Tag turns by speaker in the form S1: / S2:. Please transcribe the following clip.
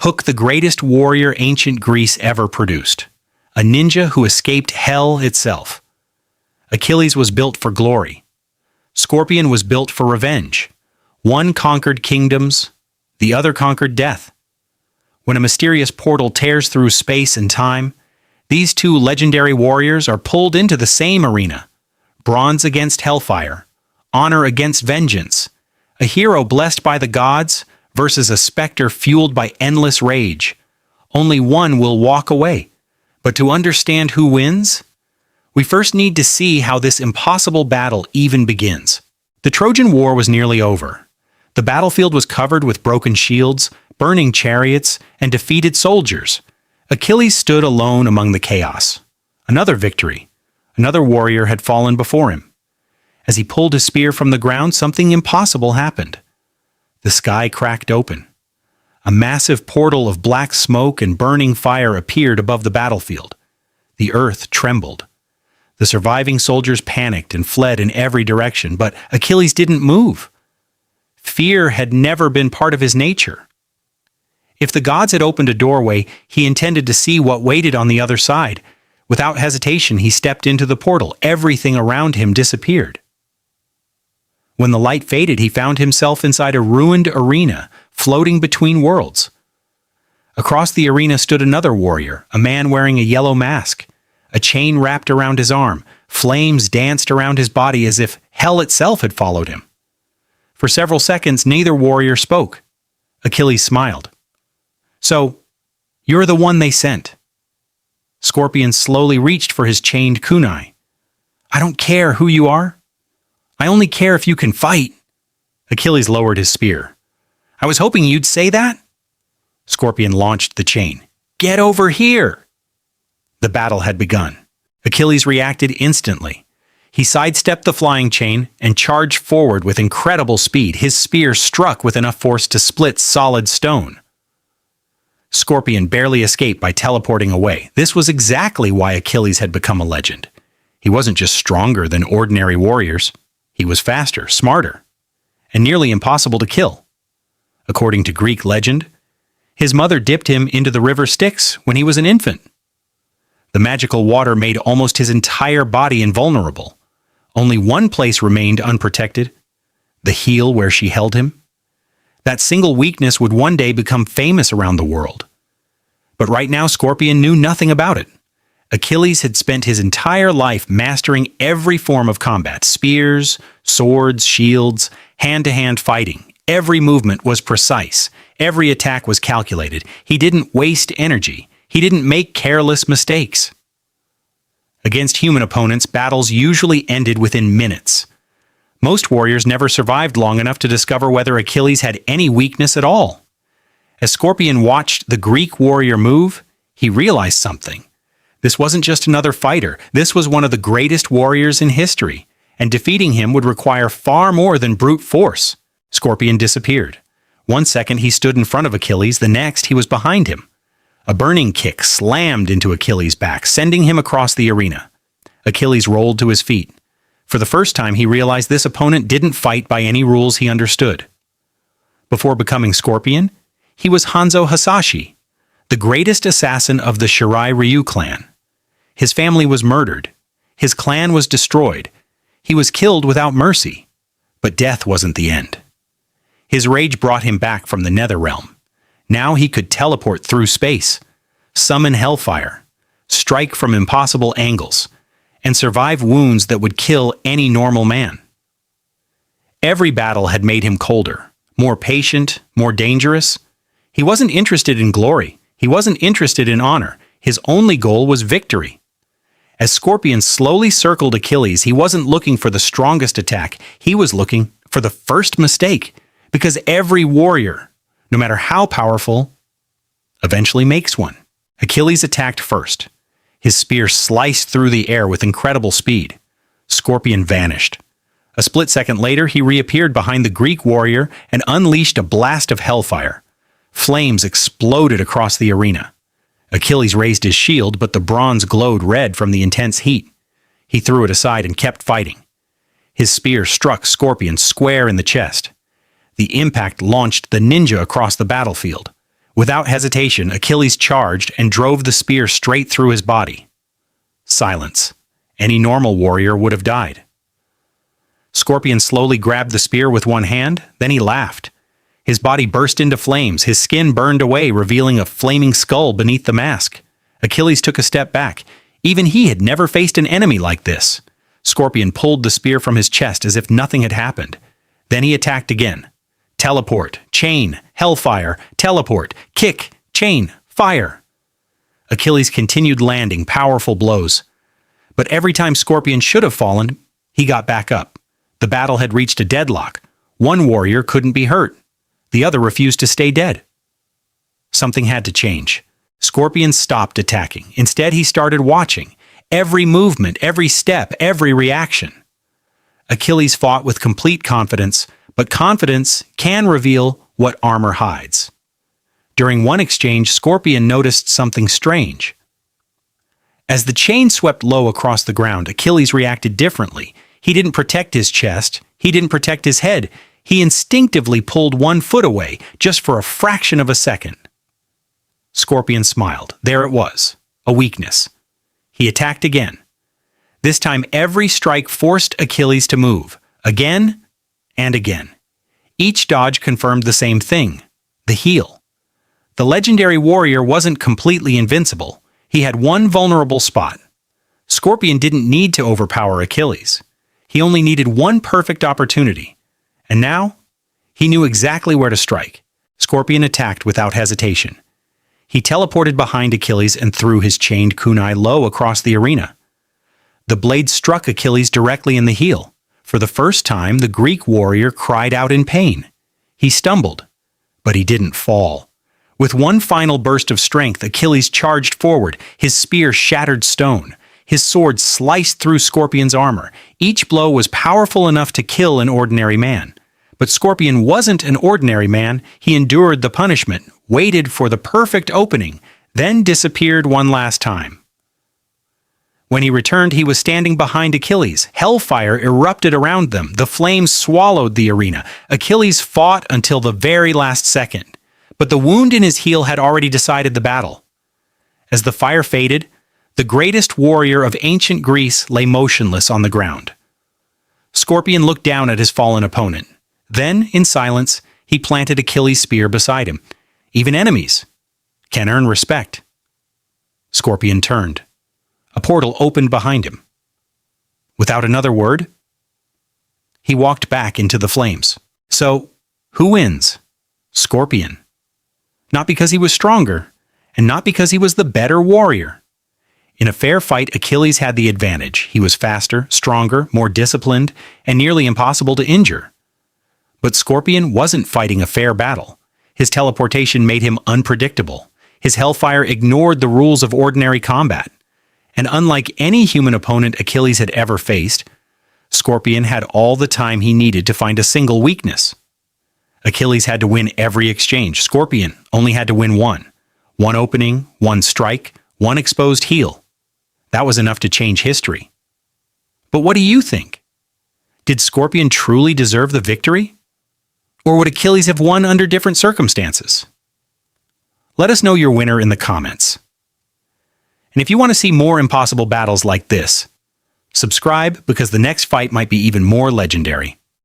S1: Hook, the greatest warrior ancient Greece ever produced. A ninja who escaped hell itself. Achilles was built for glory. Scorpion was built for revenge. One conquered kingdoms, the other conquered death. When a mysterious portal tears through space and time, these two legendary warriors are pulled into the same arena. Bronze against hellfire, honor against vengeance, a hero blessed by the gods versus a specter fueled by endless rage. Only one will walk away. But to understand who wins, we first need to see how this impossible battle even begins. The Trojan War was nearly over. The battlefield was covered with broken shields, burning chariots, and defeated soldiers. Achilles stood alone among the chaos. Another victory. Another warrior had fallen before him. As he pulled his spear from the ground, something impossible happened. The sky cracked open. A massive portal of black smoke and burning fire appeared above the battlefield. The earth trembled. The surviving soldiers panicked and fled in every direction, but Achilles didn't move. Fear had never been part of his nature. If the gods had opened a doorway, he intended to see what waited on the other side. Without hesitation, he stepped into the portal. Everything around him disappeared. When the light faded, he found himself inside a ruined arena, floating between worlds. Across the arena stood another warrior, a man wearing a yellow mask. A chain wrapped around his arm. Flames danced around his body as if hell itself had followed him. For several seconds, neither warrior spoke. Achilles smiled. "So, you're the one they sent." Scorpion slowly reached for his chained kunai. "I don't care who you are. I only care if you can fight." Achilles lowered his spear. "I was hoping you'd say that." Scorpion launched the chain. "Get over here!" The battle had begun. Achilles reacted instantly. He sidestepped the flying chain and charged forward with incredible speed. His spear struck with enough force to split solid stone. Scorpion barely escaped by teleporting away. This was exactly why Achilles had become a legend. He wasn't just stronger than ordinary warriors. He was faster, smarter, and nearly impossible to kill. According to Greek legend, his mother dipped him into the river Styx when he was an infant. The magical water made almost his entire body invulnerable. Only one place remained unprotected, the heel where she held him. That single weakness would one day become famous around the world. But right now, Scorpion knew nothing about it. Achilles had spent his entire life mastering every form of combat: spears, swords, shields, hand-to-hand fighting. Every movement was precise. Every attack was calculated. He didn't waste energy. He didn't make careless mistakes. Against human opponents, battles usually ended within minutes. Most warriors never survived long enough to discover whether Achilles had any weakness at all. As Scorpion watched the Greek warrior move, he realized something. This wasn't just another fighter. This was one of the greatest warriors in history, and defeating him would require far more than brute force. Scorpion disappeared. One second he stood in front of Achilles, the next he was behind him. A burning kick slammed into Achilles' back, sending him across the arena. Achilles rolled to his feet. For the first time, he realized this opponent didn't fight by any rules he understood. Before becoming Scorpion, he was Hanzo Hasashi, the greatest assassin of the Shirai Ryu clan. His family was murdered. His clan was destroyed. He was killed without mercy. But death wasn't the end. His rage brought him back from the Netherrealm. Now he could teleport through space, summon hellfire, strike from impossible angles, and survive wounds that would kill any normal man. Every battle had made him colder, more patient, more dangerous. He wasn't interested in glory. He wasn't interested in honor. His only goal was victory. As Scorpion slowly circled Achilles, he wasn't looking for the strongest attack. He was looking for the first mistake, because every warrior, no matter how powerful, eventually makes one. Achilles attacked first. His spear sliced through the air with incredible speed. Scorpion vanished. A split second later, he reappeared behind the Greek warrior and unleashed a blast of hellfire. Flames exploded across the arena. Achilles raised his shield, but the bronze glowed red from the intense heat. He threw it aside and kept fighting. His spear struck Scorpion square in the chest. The impact launched the ninja across the battlefield. Without hesitation, Achilles charged and drove the spear straight through his body. Silence. Any normal warrior would have died. Scorpion slowly grabbed the spear with one hand, then he laughed. His body burst into flames, his skin burned away, revealing a flaming skull beneath the mask. Achilles took a step back. Even he had never faced an enemy like this. Scorpion pulled the spear from his chest as if nothing had happened. Then he attacked again. Teleport, chain, hellfire, teleport, kick, chain, fire. Achilles continued landing powerful blows. But every time Scorpion should have fallen, he got back up. The battle had reached a deadlock. One warrior couldn't be hurt. The other refused to stay dead. Something had to change. Scorpion stopped attacking. Instead, he started watching. Every movement, every step, every reaction. Achilles fought with complete confidence, but confidence can reveal what armor hides. During one exchange, Scorpion noticed something strange. As the chain swept low across the ground, Achilles reacted differently. He didn't protect his chest. He didn't protect his head. He instinctively pulled 1 foot away, just for a fraction of a second. Scorpion smiled. There it was, a weakness. He attacked again. This time every strike forced Achilles to move, again and again. Each dodge confirmed the same thing, the heel. The legendary warrior wasn't completely invincible. He had one vulnerable spot. Scorpion didn't need to overpower Achilles. He only needed one perfect opportunity. And now, he knew exactly where to strike. Scorpion attacked without hesitation. He teleported behind Achilles and threw his chained kunai low across the arena. The blade struck Achilles directly in the heel. For the first time, the Greek warrior cried out in pain. He stumbled, but he didn't fall. With one final burst of strength, Achilles charged forward. His spear shattered stone. His sword sliced through Scorpion's armor. Each blow was powerful enough to kill an ordinary man. But Scorpion wasn't an ordinary man. He endured the punishment, waited for the perfect opening, then disappeared one last time. When he returned, he was standing behind Achilles. Hellfire erupted around them. The flames swallowed the arena. Achilles fought until the very last second. But the wound in his heel had already decided the battle. As the fire faded, the greatest warrior of ancient Greece lay motionless on the ground. Scorpion looked down at his fallen opponent. Then, in silence, he planted Achilles' spear beside him. Even enemies can earn respect. Scorpion turned. A portal opened behind him. Without another word, he walked back into the flames. So, who wins? Scorpion. Not because he was stronger, and not because he was the better warrior. In a fair fight, Achilles had the advantage. He was faster, stronger, more disciplined, and nearly impossible to injure. But Scorpion wasn't fighting a fair battle. His teleportation made him unpredictable. His hellfire ignored the rules of ordinary combat. And unlike any human opponent Achilles had ever faced, Scorpion had all the time he needed to find a single weakness. Achilles had to win every exchange. Scorpion only had to win one. One opening, one strike, one exposed heel. That was enough to change history. But what do you think? Did Scorpion truly deserve the victory? Or would Achilles have won under different circumstances? Let us know your winner in the comments. And if you want to see more impossible battles like this, subscribe because the next fight might be even more legendary.